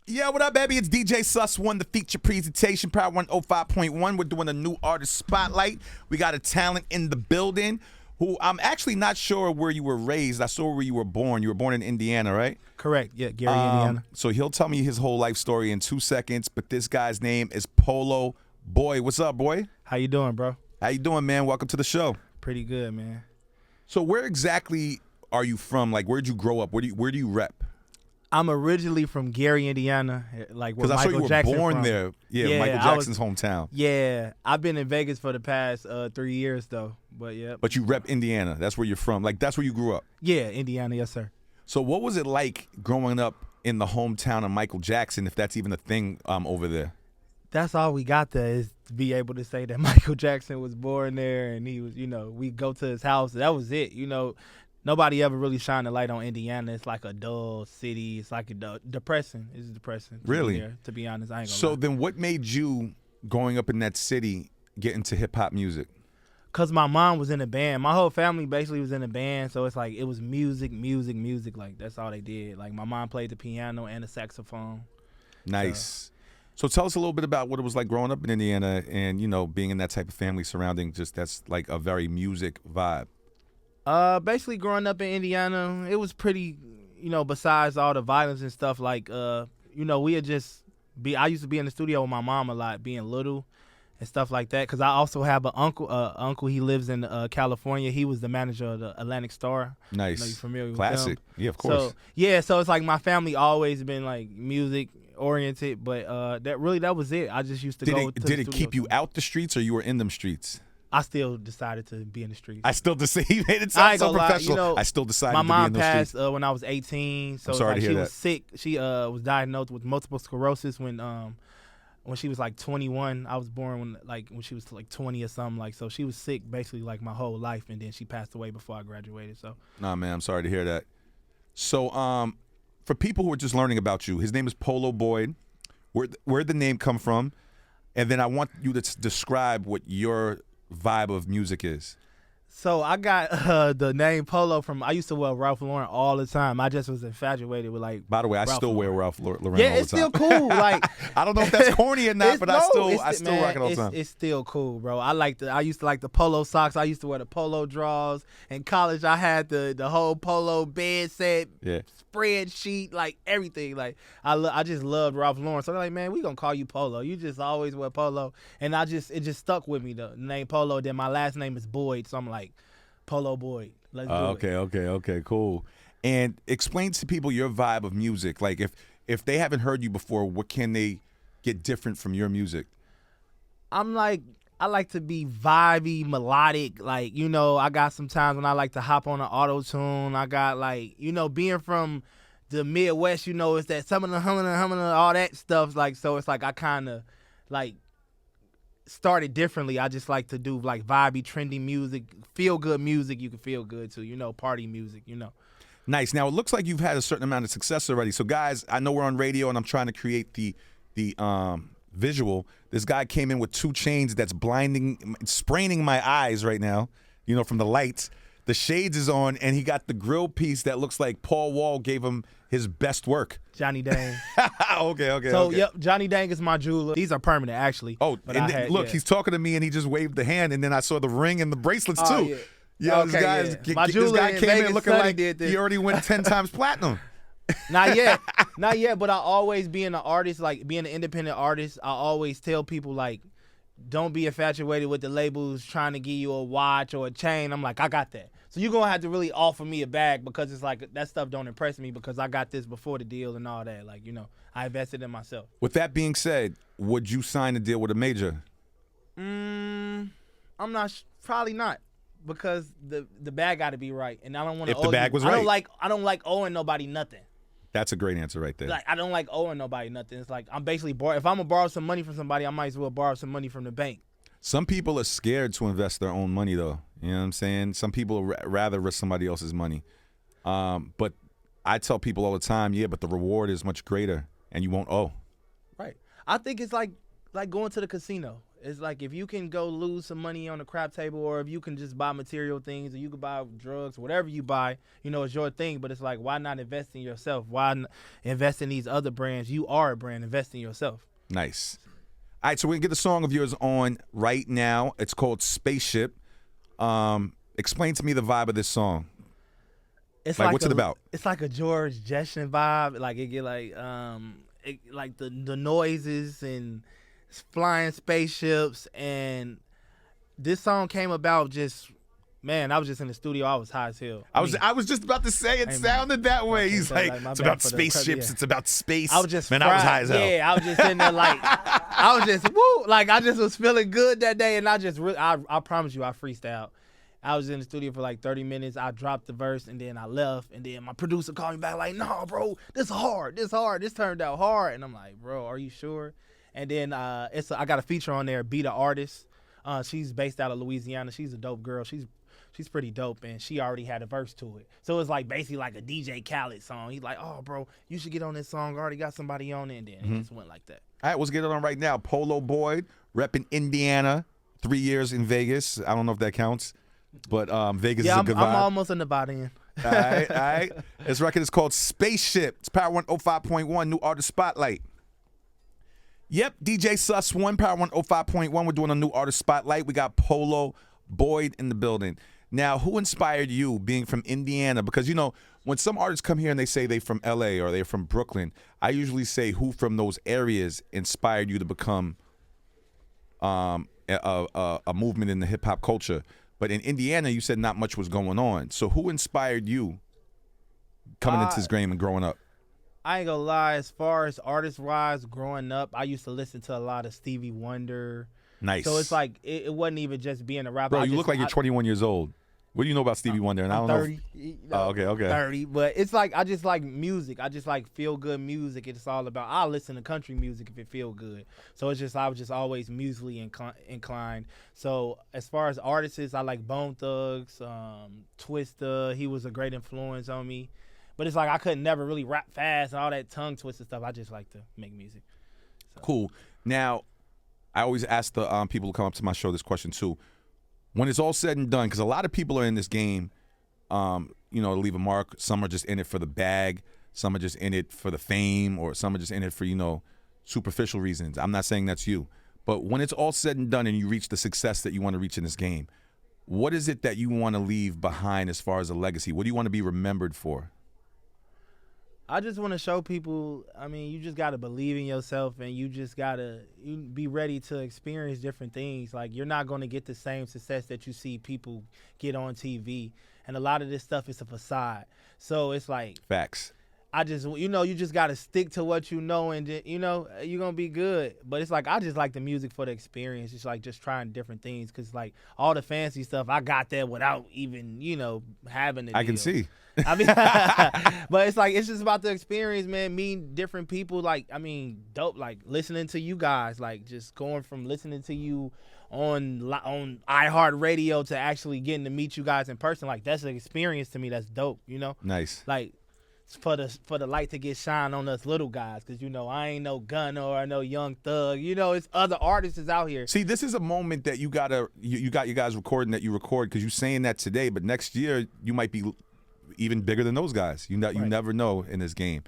Yeah, what up, baby? It's DJ Sussone, the feature presentation, Power105.1. We're doing a new artist spotlight. We got a talent in the building who I'm actually not sure where you were raised. I saw where you were born. You were born in Indiana, right? Correct. Yeah, Gary, Indiana. So he'll tell me his whole life story in 2 seconds, but this guy's name is Polo. Boy, what's up, boy? How you doing, bro? How you doing, man? Welcome to the show. Pretty good, man. So where exactly are you from? Like, where'd you grow up? Where do you rep? I'm originally from Gary, Indiana, like where Because I saw you Michael were born from. there. Yeah, Yeah, Michael Jackson's hometown. Yeah, I've been in Vegas for the past 3 years though. But yeah. But you rep Indiana. That's where you're from. Like, that's where you grew up. Yeah, Indiana, yes sir. So what was it like growing up in the hometown of Michael Jackson, if that's even a thing over there? That's all we got there is to be able to say that Michael Jackson was born there and he was, we go to his house. That was it, Nobody ever really shined a light on Indiana. It's like a dull city. It's like depressing. It's depressing. Really? To be honest, I ain't gonna So lie. then what made you, growing up in that city, get into hip-hop music? Because my mom was in a band. My whole family basically was in a band. So it's like it was music. Like, that's all they did. Like, my mom played the piano and the saxophone. Nice. So tell us a little bit about what it was like growing up in Indiana and, being in that type of family surrounding that's like a very music vibe. Basically growing up in Indiana, it was pretty, besides all the violence and stuff, like, we had I used to be in the studio with my mom a lot, being little and stuff like that. Because I also have an uncle, he lives in California. He was the manager of the Atlantic Star. Nice. You familiar Classic. with them? Yeah, of course. So it's like my family always been like music oriented, but that was it. I just used to go to the Did it studio. keep you out the streets or you were in them streets? I still decided to be in the streets. I still decided. You made it I sound ain't so gonna lie, professional. I still decided my to be mom in those passed streets. when I was 18. So I'm sorry to hear she that. was sick. She was diagnosed with multiple sclerosis when she was like 21. I was born when she was like 20 or something. Like, so she was sick basically like my whole life, and then she passed away before I graduated. So Nah, man, I'm sorry to hear that. So for people who are just learning about you, his name is Polo Boyd. Where'd the name come from? And then I want you to describe what your vibe of music is. So I got the name Polo from, I used to wear Ralph Lauren all the time. I just was infatuated with like. By the way, I Ralph still wear Lauren. Ralph Lauren Yeah, all the it's time. still cool. Like, I don't know if that's corny or not, but I still rock it all the time. It's still cool, bro. I used to like the polo socks. I used to wear the polo draws. In college, I had the whole polo bed set, Yeah. spreadsheet, like everything. Like I just loved Ralph Lauren. So they're like, man, we gonna call you Polo. You just always wear polo, and it just stuck with me. The name Polo. Then my last name is Boyd, so I'm like Polo Boyd. Let's do it. Okay, cool. And explain to people your vibe of music. Like if they haven't heard you before, what can they get different from your music? I like to be vibey, melodic. Like, I got some times when I like to hop on an auto tune. I got being from the Midwest, it's that some of the humming, all that stuff. Like, so it's like I kind of like started differently. I just like to do like vibey, trendy music, feel good music. You can feel good too, party music, Nice. Now it looks like you've had a certain amount of success already. So guys, I know we're on radio and I'm trying to create the visual. This guy came in with 2 chains that's spraining my eyes right now, from the lights. The shades is on, and he got the grill piece that looks like Paul Wall gave him his best work. Johnny Dang. Okay. So, okay. yep, Johnny Dang is my jeweler. These are permanent, actually. Oh, and look, he's talking to me, and he just waved the hand, and then I saw the ring and the bracelets, too. Yeah. Yo, Okay, this My jeweler guy in came in Vegas, looking Sonny like did this. he already went 10 times platinum. Not yet, but I always, being an artist, like being an independent artist, I always tell people, like, don't be infatuated with the labels trying to give you a watch or a chain. I'm like, I got that. So you're going to have to really offer me a bag, because it's like that stuff don't impress me, because I got this before the deal and all that. Like, I invested in myself. With that being said, would you sign a deal with a major? I'm not, probably not, because the bag got to be right. And I don't want to If the bag was right. I don't like owing nobody nothing. That's a great answer right there. Like, I don't like owing nobody nothing. It's like I'm basically if I'm gonna borrow some money from somebody, I might as well borrow some money from the bank. Some people are scared to invest their own money, though. You know what I'm saying? Some people rather risk somebody else's money. But I tell people all the time, yeah, but the reward is much greater, and you won't owe. Right. I think it's like going to the casino. It's like if you can go lose some money on the crap table, or if you can just buy material things, or you can buy drugs, whatever you buy, it's your thing. But it's like, why not invest in yourself? Why invest in these other brands? You are a brand. Invest in yourself. Nice. All right, so we're going to get a song of yours on right now. It's called Spaceship. Explain to me the vibe of this song. It's what's it about? It's like a George Jetson vibe. Like it get like the noises and flying spaceships, and this song came about just, man, I was just in the studio. I was high as hell. I was just about to say it sounded that way. He's like it's about spaceships. It's about space. I was just I was high as hell. Yeah, I was just in there like I was just woo, like I just was feeling good that day, and I promise you, I freestyled. I was in the studio for like 30 minutes. I dropped the verse, and then I left, and then my producer called me back like, "No, bro, this hard. This turned out hard." And I'm like, "Bro, are you sure?" And then I got a feature on there, Be the Artist. She's based out of Louisiana. She's a dope girl. She's pretty dope, and she already had a verse to it. So it was like basically like a DJ Khaled song. He's like, "Oh, bro, you should get on this song. I already got somebody on it." And then it just went like that. All right, let's get it on right now. Polo Boyd, repping Indiana, 3 years in Vegas. I don't know if that counts, but Vegas is a good vibe. I'm almost in the body. All right. This record is called Spaceship. It's Power 105.1, new artist spotlight. Yep, DJ Sussone, Power 105.1. We're doing a new artist spotlight. We got Polo Boyd in the building. Now, who inspired you being from Indiana? Because, when some artists come here and they say they're from L.A. or they're from Brooklyn, I usually say who from those areas inspired you to become a movement in the hip-hop culture. But in Indiana, you said not much was going on. So who inspired you coming into this game and growing up? I ain't gonna lie, as far as artist-wise, growing up, I used to listen to a lot of Stevie Wonder. Nice. So it's like, it wasn't even just being a rapper. Bro, you look like you're 21 years old. What do you know about Stevie Wonder? And I don't 30, know. Oh, okay. 30, but it's like, I just like music. I just like feel-good music. It's all about, I listen to country music if it feel good. So it's just, I was just always musically inclined. So as far as artists, I like Bone Thugs, Twista. He was a great influence on me. But it's like I could never really rap fast and all that tongue twister stuff. I just like to make music. So. Cool. Now, I always ask the people who come up to my show this question too. When it's all said and done, because a lot of people are in this game, to leave a mark. Some are just in it for the bag. Some are just in it for the fame, or some are just in it for, superficial reasons. I'm not saying that's you. But when it's all said and done and you reach the success that you want to reach in this game, what is it that you want to leave behind as far as a legacy? What do you want to be remembered for? I just want to show people, you just got to believe in yourself, and you just got to be ready to experience different things. Like, you're not going to get the same success that you see people get on TV. And a lot of this stuff is a facade. So it's like. Facts. I just, you just got to stick to what you know, and, you're going to be good. But it's like, I just like the music for the experience. It's like just trying different things, because, like, all the fancy stuff, I got that without even, having the deal. I can see. But it's like, it's just about the experience, man. Meeting different people, dope. Like, listening to you guys, like, just going from listening to you on iHeartRadio to actually getting to meet you guys in person. Like, that's an experience to me. That's dope, Nice. Like, for the light to get shine on us little guys, because I ain't no Gunna or no Young Thug. It's other artists out here. See, this is a moment that you got you guys recording that you record, because you're saying that today, but next year you might be even bigger than those guys. You never know in this game.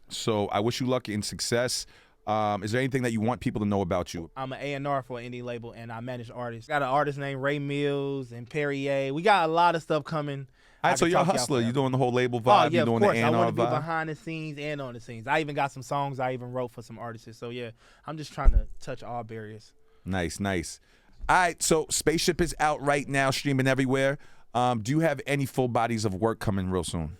So I wish you luck and success. Is there anything that you want people to know about you? I'm an A&R for an indie label, and I manage artists. Got an artist named Ray Mills and Perrier. We got a lot of stuff coming. All right, so you're a hustler. You're doing the whole label vibe. Oh, yeah, you're doing of course. the A&R vibe. I want to be behind the scenes and on the scenes. I even got some songs I even wrote for some artists. So, yeah, I'm just trying to touch all barriers. Nice. All right, so Spaceship is out right now, streaming everywhere. Do you have any full bodies of work coming real soon?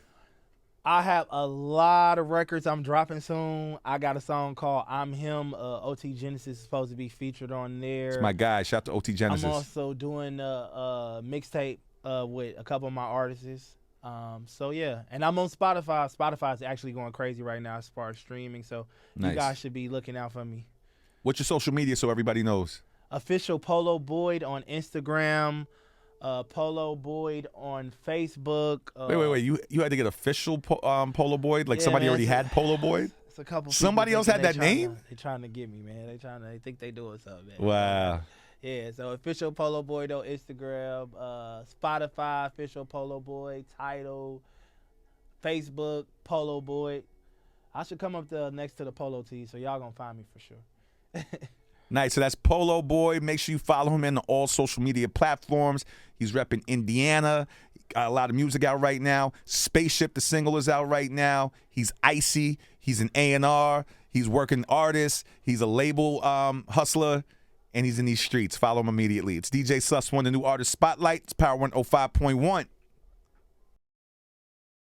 I have a lot of records I'm dropping soon. I got a song called I'm Him. OT Genesis is supposed to be featured on there. It's my guy. Shout out to OT Genesis. I'm also doing a mixtape with a couple of my artists. So, yeah. And I'm on Spotify. Spotify is actually going crazy right now as far as streaming. So, nice. You guys should be looking out for me. What's your social media so everybody knows? Official Polo Boyd on Instagram. Polo Boyd on Facebook. Wait. You had to get official Polo Boyd? Like, yeah, somebody already had Polo Boyd? It's a couple. Somebody else had that name? They trying to get me, man. They think they doing something, man. Wow. Yeah, so official Polo Boy though, Instagram, Spotify, official Polo Boy, Tidal, Facebook, Polo Boy. I should come up there next to the Polo T, so y'all gonna find me for sure. Nice. So that's Polo Boy. Make sure you follow him on all social media platforms. He's repping Indiana. Got a lot of music out right now. Spaceship, the single, is out right now. He's icy. He's an A&R. He's working artist. He's a label hustler. And he's in these streets. Follow him immediately. It's DJ Sussone, the new artist spotlight. It's Power 105.1.